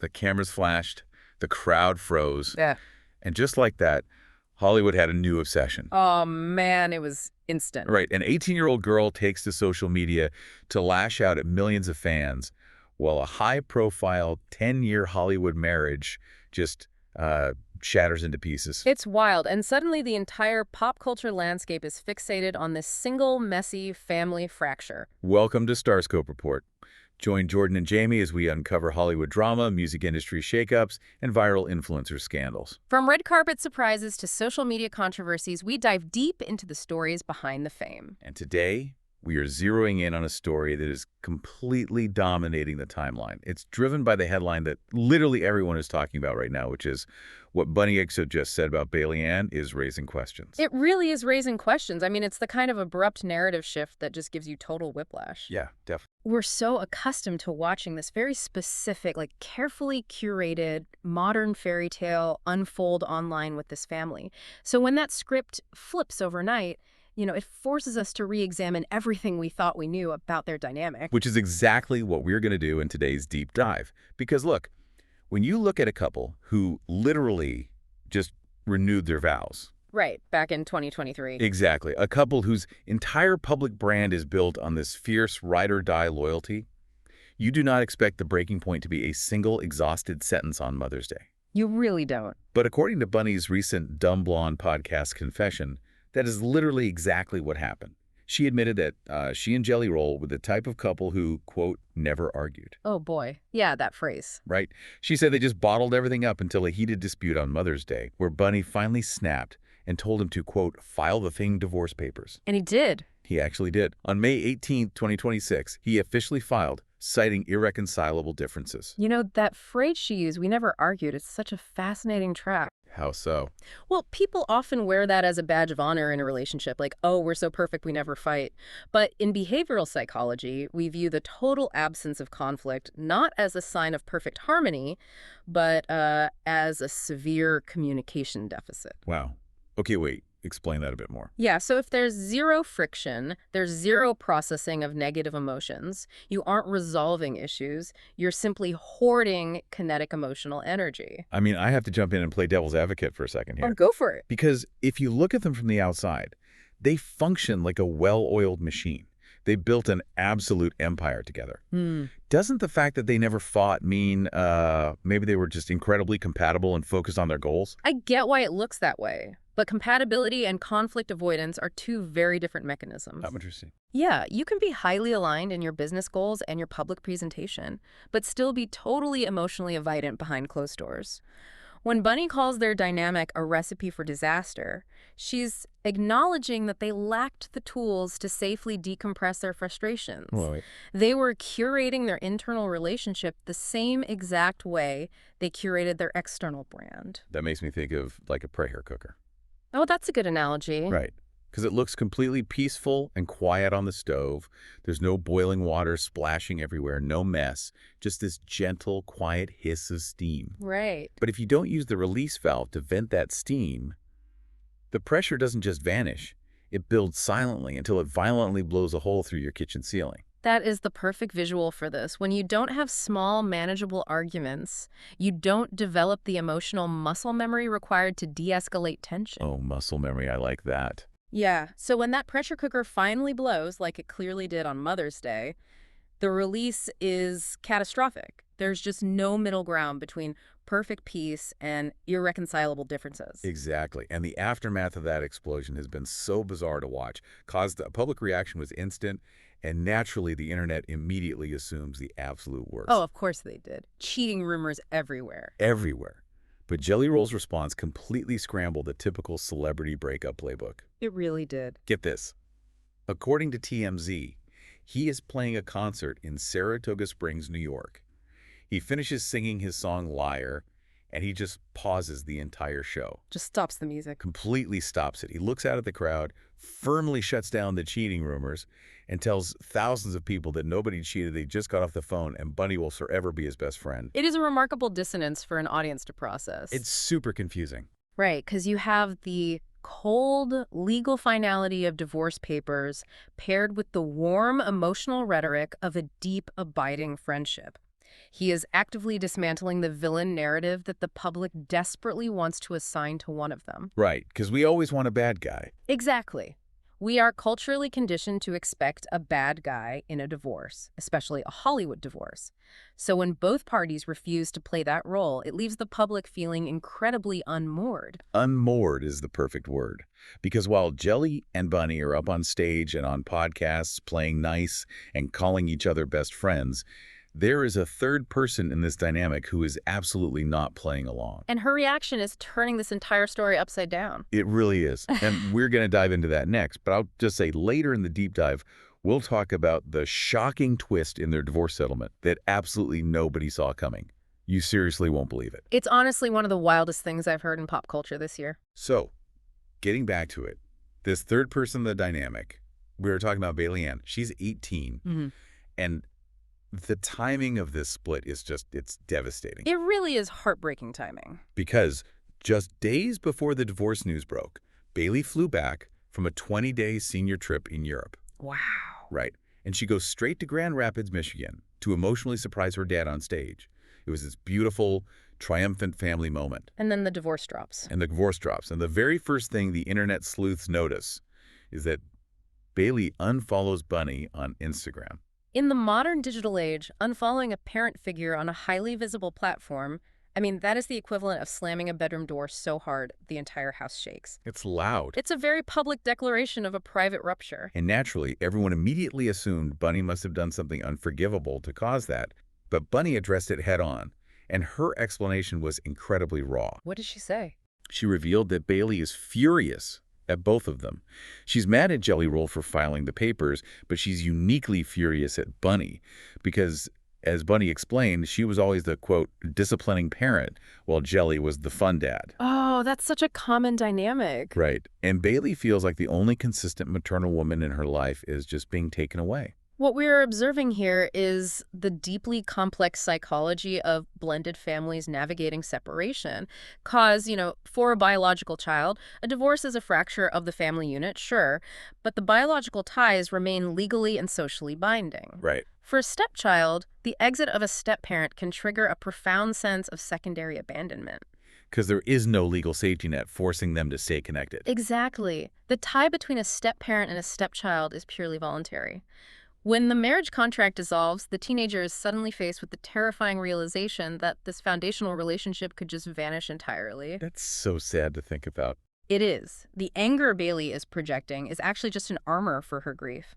the cameras flashed, the crowd froze, Yeah. and just like that, Hollywood had a new obsession. Oh, man, it was instant. Right, an 18-year-old girl takes to social media to lash out at millions of fans, while a high-profile 10-year Hollywood marriage just shatters into pieces. It's wild, and suddenly the entire pop culture landscape is fixated on this single, messy family fracture. Welcome to Starscope Report. Join Jordan and Jamie as we uncover Hollywood drama, music industry shakeups, and viral influencer scandals. From red carpet surprises to social media controversies, we dive deep into the stories behind the fame. And today, we are zeroing in on a story that is completely dominating the timeline. It's driven by the headline that literally everyone is talking about right now, which is what Bunnie XO just said about Bailee Ann is raising questions. It really is raising questions. I mean, it's the kind of abrupt narrative shift that just gives you total whiplash. Yeah, definitely. We're so accustomed to watching this very specific, like carefully curated, modern fairy tale unfold online with this family. So when that script flips overnight, it forces us to re-examine everything we thought we knew about their dynamic. Which is exactly what we're going to do in today's deep dive. Because look, when you look at a couple who literally just renewed their vows. Right, back in 2023. Exactly. A couple whose entire public brand is built on this fierce ride-or-die loyalty. You do not expect the breaking point to be a single exhausted sentence on Mother's Day. You really don't. But according to Bunnie's recent Dumb Blonde podcast confession, that is literally exactly what happened. She admitted that she and Jelly Roll were the type of couple who, quote, never argued. Oh, boy. Yeah, that phrase. Right? She said they just bottled everything up until a heated dispute on Mother's Day, where Bunnie finally snapped and told him to, quote, file the thing divorce papers. And he did. He actually did. On May 18, 2026, he officially filed, citing irreconcilable differences. That phrase she used, we never argued, it's such a fascinating track. How so? Well, people often wear that as a badge of honor in a relationship, like, oh, we're so perfect, we never fight. But in behavioral psychology, we view the total absence of conflict not as a sign of perfect harmony, but as a severe communication deficit. Wow. Okay, wait. Explain that a bit more. Yeah, so if there's zero friction, there's zero processing of negative emotions, you aren't resolving issues, you're simply hoarding kinetic emotional energy. I mean, I have to jump in and play devil's advocate for a second here. Oh, go for it. Because if you look at them from the outside, they function like a well-oiled machine. They built an absolute empire together. Doesn't the fact that they never fought mean maybe they were just incredibly compatible and focused on their goals? I get why it looks that way. But compatibility and conflict avoidance are two very different mechanisms. I'm interested. Yeah, you can be highly aligned in your business goals and your public presentation, but still be totally emotionally avoidant behind closed doors. When Bunnie calls their dynamic a recipe for disaster, she's acknowledging that they lacked the tools to safely decompress their frustrations. Wait. They were curating their internal relationship the same exact way they curated their external brand. That makes me think of like a pressure cooker. Oh, that's a good analogy. Right. Because it looks completely peaceful and quiet on the stove. There's no boiling water splashing everywhere, no mess, just this gentle, quiet hiss of steam. Right. But if you don't use the release valve to vent that steam, the pressure doesn't just vanish. It builds silently until it violently blows a hole through your kitchen ceiling. That is the perfect visual for this. When you don't have small, manageable arguments, you don't develop the emotional muscle memory required to de-escalate tension. Oh, muscle memory, I like that. Yeah, so when that pressure cooker finally blows, like it clearly did on Mother's Day, the release is catastrophic. There's just no middle ground between perfect peace and irreconcilable differences. Exactly. And the aftermath of that explosion has been so bizarre to watch. The public reaction was instant, and naturally the internet immediately assumes the absolute worst. Oh, of course they did. Cheating rumors everywhere. Everywhere. But Jelly Roll's response completely scrambled the typical celebrity breakup playbook. It really did. Get this. According to TMZ, he is playing a concert in Saratoga Springs, New York. He finishes singing his song Liar, and he just pauses the entire show. Just stops the music. Completely stops it. He looks out at the crowd, firmly shuts down the cheating rumors, and tells thousands of people that nobody cheated, they just got off the phone, and Bunnie will forever be his best friend. It is a remarkable dissonance for an audience to process. It's super confusing. Right, because you have the cold legal finality of divorce papers paired with the warm emotional rhetoric of a deep, abiding friendship. He is actively dismantling the villain narrative that the public desperately wants to assign to one of them. Right, because we always want a bad guy. Exactly. We are culturally conditioned to expect a bad guy in a divorce, especially a Hollywood divorce. So when both parties refuse to play that role, it leaves the public feeling incredibly unmoored. Unmoored is the perfect word. Because while Jelly and Bunnie are up on stage and on podcasts playing nice and calling each other best friends, there is a third person in this dynamic who is absolutely not playing along. And her reaction is turning this entire story upside down. It really is. And we're going to dive into that next. But I'll just say later in the deep dive, we'll talk about the shocking twist in their divorce settlement that absolutely nobody saw coming. You seriously won't believe it. It's honestly one of the wildest things I've heard in pop culture this year. So, getting back to it, this third person in the dynamic, we were talking about Bailee Ann. She's 18. And the timing of this split is it's devastating. It really is heartbreaking timing. Because just days before the divorce news broke, Bailee flew back from a 20-day senior trip in Europe. Wow. Right. And she goes straight to Grand Rapids, Michigan, to emotionally surprise her dad on stage. It was this beautiful, triumphant family moment. And then the divorce drops. And the divorce drops. And the very first thing the internet sleuths notice is that Bailee unfollows Bunnie on Instagram. In the modern digital age, unfollowing a parent figure on a highly visible platform, that is the equivalent of slamming a bedroom door so hard the entire house shakes. It's loud. It's a very public declaration of a private rupture. And naturally, everyone immediately assumed Bunnie must have done something unforgivable to cause that. But Bunnie addressed it head on, and her explanation was incredibly raw. What did she say? She revealed that Bailee is furious at both of them. She's mad at Jelly Roll for filing the papers, but she's uniquely furious at Bunnie because, as Bunnie explained, she was always the, quote, disciplining parent, while Jelly was the fun dad. Oh, that's such a common dynamic. Right. And Bailee feels like the only consistent maternal woman in her life is just being taken away. What we're observing here is the deeply complex psychology of blended families navigating separation. Cause, for a biological child, a divorce is a fracture of the family unit, sure, but the biological ties remain legally and socially binding. Right. For a stepchild, the exit of a step-parent can trigger a profound sense of secondary abandonment. Because there is no legal safety net forcing them to stay connected. Exactly. The tie between a step-parent and a stepchild is purely voluntary. When the marriage contract dissolves, the teenager is suddenly faced with the terrifying realization that this foundational relationship could just vanish entirely. That's so sad to think about. It is. The anger Bailee is projecting is actually just an armor for her grief.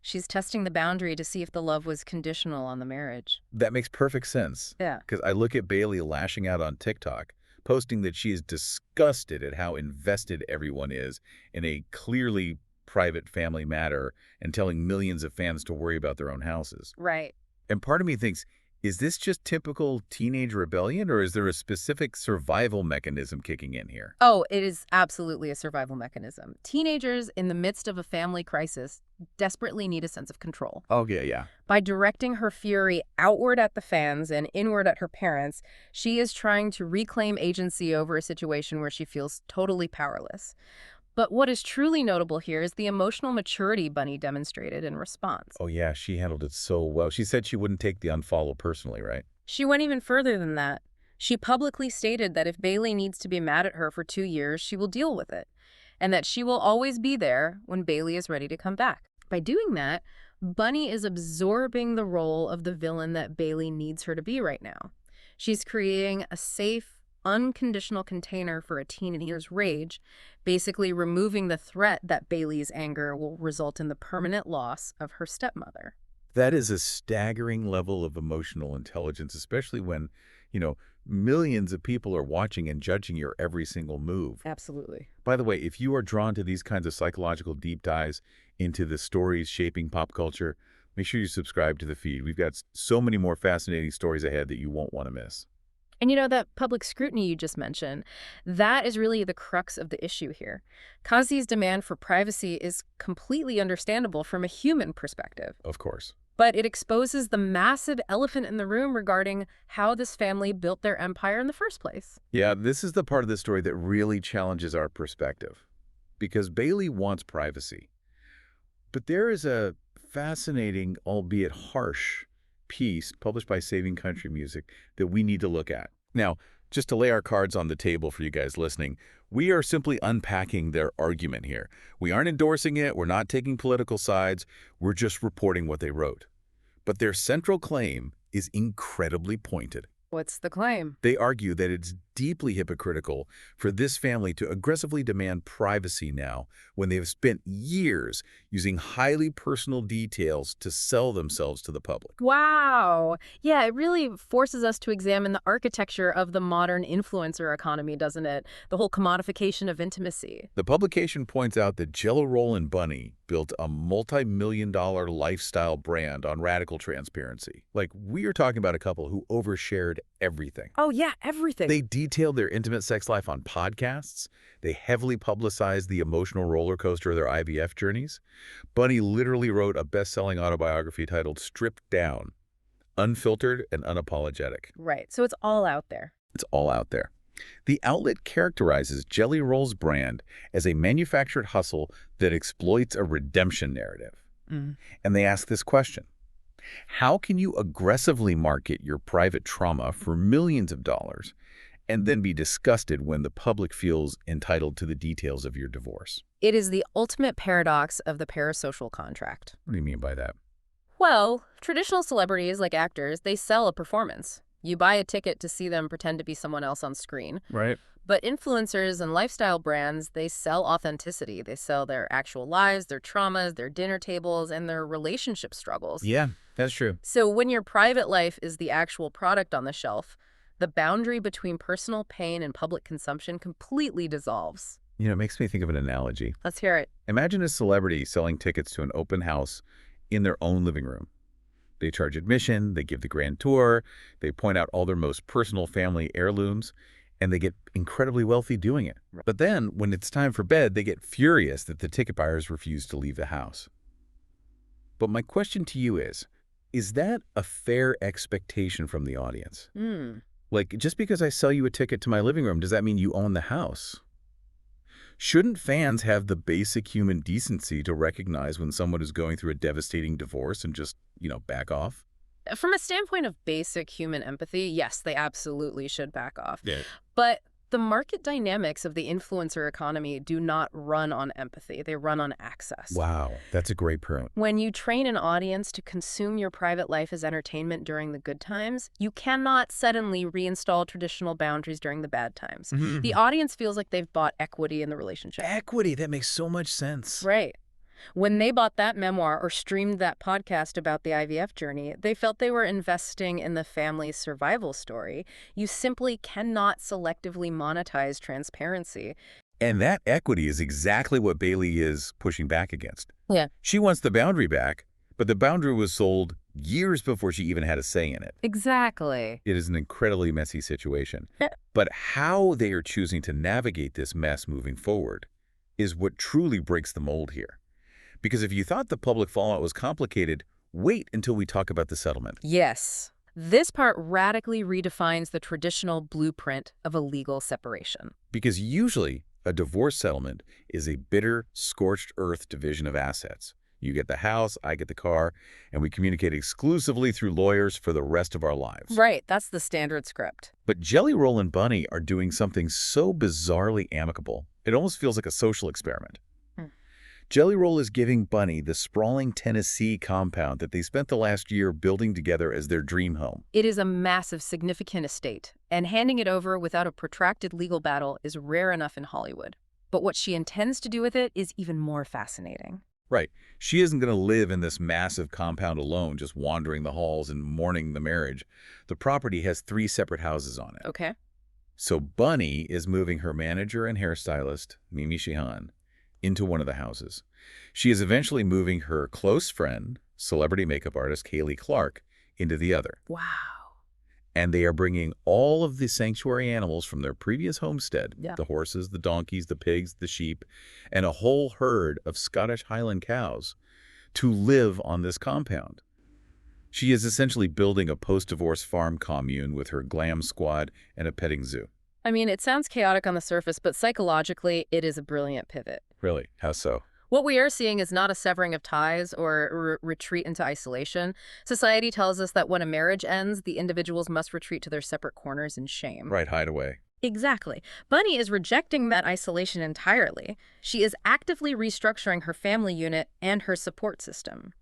She's testing the boundary to see if the love was conditional on the marriage. That makes perfect sense. Yeah. Because I look at Bailee lashing out on TikTok, posting that she is disgusted at how invested everyone is in a clearly private family matter and telling millions of fans to worry about their own houses. Right. And part of me thinks, is this just typical teenage rebellion, or is there a specific survival mechanism kicking in here? Oh, it is absolutely a survival mechanism. Teenagers in the midst of a family crisis desperately need a sense of control. Oh, yeah. By directing her fury outward at the fans and inward at her parents, she is trying to reclaim agency over a situation where she feels totally powerless. But what is truly notable here is the emotional maturity Bunnie demonstrated in response. Oh, yeah, she handled it so well. She said she wouldn't take the unfollow personally, right? She went even further than that. She publicly stated that if Bailee needs to be mad at her for 2 years, she will deal with it, and that she will always be there when Bailee is ready to come back. By doing that, Bunnie is absorbing the role of the villain that Bailee needs her to be right now. She's creating a safe, unconditional container for a teenager's rage, basically removing the threat that Bailee's anger will result in the permanent loss of her stepmother. That is a staggering level of emotional intelligence, especially when, millions of people are watching and judging your every single move. Absolutely. By the way, if you are drawn to these kinds of psychological deep dives into the stories shaping pop culture, make sure you subscribe to the feed. We've got so many more fascinating stories ahead that you won't want to miss. And that public scrutiny you just mentioned, that is really the crux of the issue here. Kazi's demand for privacy is completely understandable from a human perspective. Of course. But it exposes the massive elephant in the room regarding how this family built their empire in the first place. Yeah, this is the part of the story that really challenges our perspective. Because Bailee wants privacy. But there is a fascinating, albeit harsh, piece published by Saving Country Music that we need to look at. Now, just to lay our cards on the table for you guys listening, we are simply unpacking their argument here. We aren't endorsing it. We're not taking political sides. We're just reporting what they wrote. But their central claim is incredibly pointed. What's the claim? They argue that it's deeply hypocritical for this family to aggressively demand privacy now when they have spent years using highly personal details to sell themselves to the public. Wow. Yeah, it really forces us to examine the architecture of the modern influencer economy, doesn't it? The whole commodification of intimacy. The publication points out that Jello Roll and Bunnie built a multi-million-dollar lifestyle brand on radical transparency. Like, we are talking about a couple who overshared everything. Oh, yeah, everything. They detailed their intimate sex life on podcasts. They heavily publicized the emotional roller coaster of their IVF journeys. Bunnie literally wrote a best-selling autobiography titled Stripped Down, Unfiltered and Unapologetic. Right, so it's all out there. It's all out there. The outlet characterizes Jelly Roll's brand as a manufactured hustle that exploits a redemption narrative. And they ask this question: how can you aggressively market your private trauma for millions of dollars and then be disgusted when the public feels entitled to the details of your divorce? It is the ultimate paradox of the parasocial contract. What do you mean by that? Well, traditional celebrities like actors, they sell a performance. You buy a ticket to see them pretend to be someone else on screen. Right. But influencers and lifestyle brands, they sell authenticity. They sell their actual lives, their traumas, their dinner tables, and their relationship struggles. Yeah, that's true. So when your private life is the actual product on the shelf, the boundary between personal pain and public consumption completely dissolves. You know, it makes me think of an analogy. Let's hear it. Imagine a celebrity selling tickets to an open house in their own living room. They charge admission, they give the grand tour, they point out all their most personal family heirlooms, and they get incredibly wealthy doing it. But then, when it's time for bed, they get furious that the ticket buyers refuse to leave the house. But my question to you is that a fair expectation from the audience? Like, just because I sell you a ticket to my living room, does that mean you own the house? Shouldn't fans have the basic human decency to recognize when someone is going through a devastating divorce and just, back off? From a standpoint of basic human empathy, yes, they absolutely should back off. Yeah. But the market dynamics of the influencer economy do not run on empathy. They run on access. Wow, that's a great point. When you train an audience to consume your private life as entertainment during the good times, you cannot suddenly reinstall traditional boundaries during the bad times. The audience feels like they've bought equity in the relationship. Equity, that makes so much sense. Right. When they bought that memoir or streamed that podcast about the IVF journey, they felt they were investing in the family's survival story. You simply cannot selectively monetize transparency. And that equity is exactly what Bailee is pushing back against. Yeah. She wants the boundary back, but the boundary was sold years before she even had a say in it. Exactly. It is an incredibly messy situation. But how they are choosing to navigate this mess moving forward is what truly breaks the mold here. Because if you thought the public fallout was complicated, wait until we talk about the settlement. Yes. This part radically redefines the traditional blueprint of a legal separation. Because usually, a divorce settlement is a bitter, scorched earth division of assets. You get the house, I get the car, and we communicate exclusively through lawyers for the rest of our lives. Right, that's the standard script. But Jelly Roll and Bunnie are doing something so bizarrely amicable, it almost feels like a social experiment. Jelly Roll is giving Bunnie the sprawling Tennessee compound that they spent the last year building together as their dream home. It is a massive, significant estate, and handing it over without a protracted legal battle is rare enough in Hollywood. But what she intends to do with it is even more fascinating. Right. She isn't going to live in this massive compound alone, just wandering the halls and mourning the marriage. The property has 3 separate houses on it. Okay. So Bunnie is moving her manager and hairstylist, Mimi Sheehan, into one of the houses. She is eventually moving her close friend, celebrity makeup artist Kaylee Clark, into the other. Wow. And they are bringing all of the sanctuary animals from their previous homestead, Yeah. the horses, the donkeys, the pigs, the sheep, and a whole herd of Scottish Highland cows, to live on this compound. She is essentially building a post-divorce farm commune with her glam squad and a petting zoo. I mean, it sounds chaotic on the surface, but psychologically, it is a brilliant pivot. Really? How so? What we are seeing is not a severing of ties or a retreat into isolation. Society tells us that when a marriage ends, the individuals must retreat to their separate corners in shame. Right, hideaway. Exactly. Bunnie is rejecting that isolation entirely. She is actively restructuring her family unit and her support system,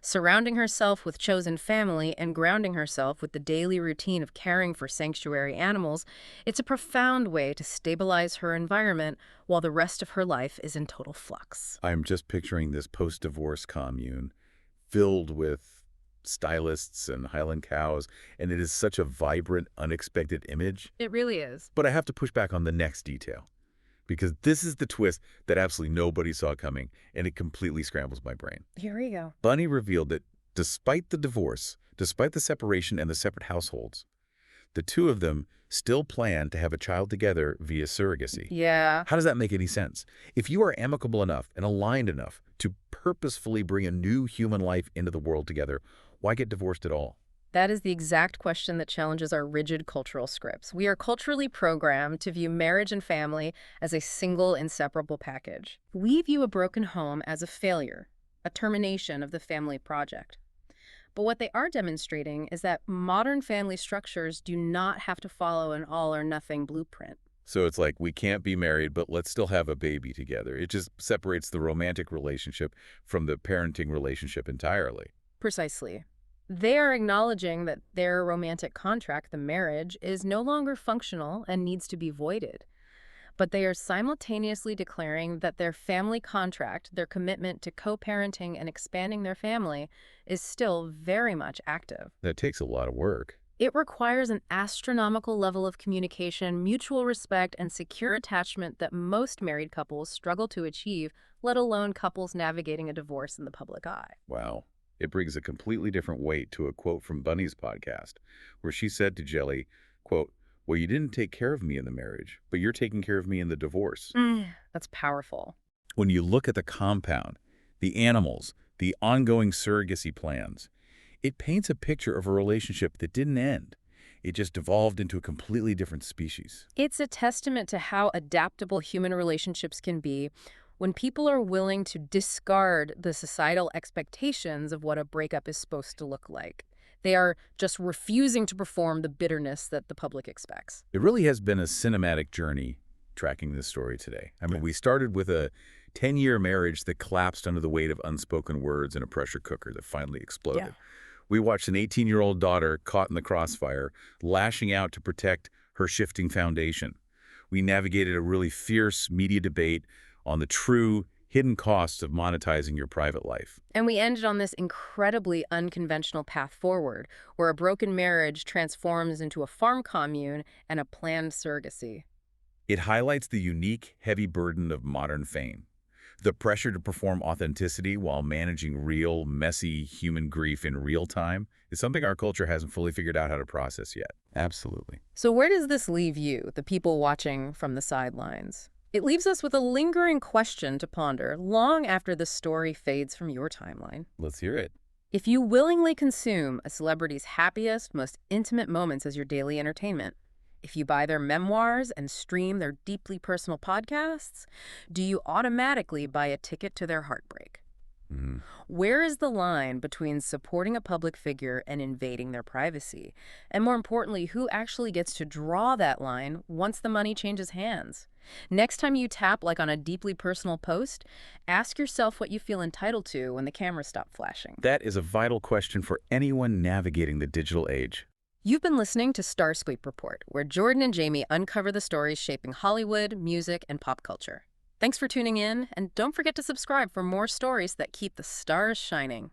surrounding herself with chosen family and grounding herself with the daily routine of caring for sanctuary animals. It's a profound way to stabilize her environment while the rest of her life is in total flux. I'm just picturing this post-divorce commune filled with stylists and Highland cows, and it is such a vibrant, unexpected image. It really is. But I have to push back on the next detail, because this is the twist that absolutely nobody saw coming, and it completely scrambles my brain. Here we go. Bunnie revealed that despite the divorce, despite the separation and the separate households, the two of them still plan to have a child together via surrogacy. Yeah. How does that make any sense? If you are amicable enough and aligned enough to purposefully bring a new human life into the world together, why get divorced at all? That is the exact question that challenges our rigid cultural scripts. We are culturally programmed to view marriage and family as a single, inseparable package. We view a broken home as a failure, a termination of the family project. But what they are demonstrating is that modern family structures do not have to follow an all-or-nothing blueprint. So it's like, we can't be married, but let's still have a baby together. It just separates the romantic relationship from the parenting relationship entirely. Precisely. They are acknowledging that their romantic contract, the marriage, is no longer functional and needs to be voided. But they are simultaneously declaring that their family contract, their commitment to co-parenting and expanding their family, is still very much active. That takes a lot of work. It requires an astronomical level of communication, mutual respect, and secure attachment that most married couples struggle to achieve, let alone couples navigating a divorce in the public eye. Wow. It brings a completely different weight to a quote from Bunnie's podcast, where she said to Jelly, quote, "Well, you didn't take care of me in the marriage, but you're taking care of me in the divorce." That's powerful. When you look at the compound, the animals, the ongoing surrogacy plans, it paints a picture of a relationship that didn't end. It just evolved into a completely different species. It's a testament to how adaptable human relationships can be when people are willing to discard the societal expectations of what a breakup is supposed to look like. They are just refusing to perform the bitterness that the public expects. It really has been a cinematic journey tracking this story today. I mean, we started with a 10-year marriage that collapsed under the weight of unspoken words in a pressure cooker that finally exploded. Yeah. We watched an 18-year-old daughter caught in the crossfire, lashing out to protect her shifting foundation. We navigated a really fierce media debate on the true hidden costs of monetizing your private life. And we ended on this incredibly unconventional path forward, where a broken marriage transforms into a farm commune and a planned surrogacy. It highlights the unique, heavy burden of modern fame. The pressure to perform authenticity while managing real, messy human grief in real time is something our culture hasn't fully figured out how to process yet. Absolutely. So where does this leave you, the people watching from the sidelines? It leaves us with a lingering question to ponder long after the story fades from your timeline. Let's hear it. If you willingly consume a celebrity's happiest, most intimate moments as your daily entertainment, if you buy their memoirs and stream their deeply personal podcasts, do you automatically buy a ticket to their heartbreak? Where is the line between supporting a public figure and invading their privacy? And more importantly, who actually gets to draw that line once the money changes hands? Next time you tap like on a deeply personal post, ask yourself what you feel entitled to when the cameras stop flashing. That is a vital question for anyone navigating the digital age. You've been listening to Starsweep Report, where Jordan and Jamie uncover the stories shaping Hollywood, music, and pop culture. Thanks for tuning in, and don't forget to subscribe for more stories that keep the stars shining.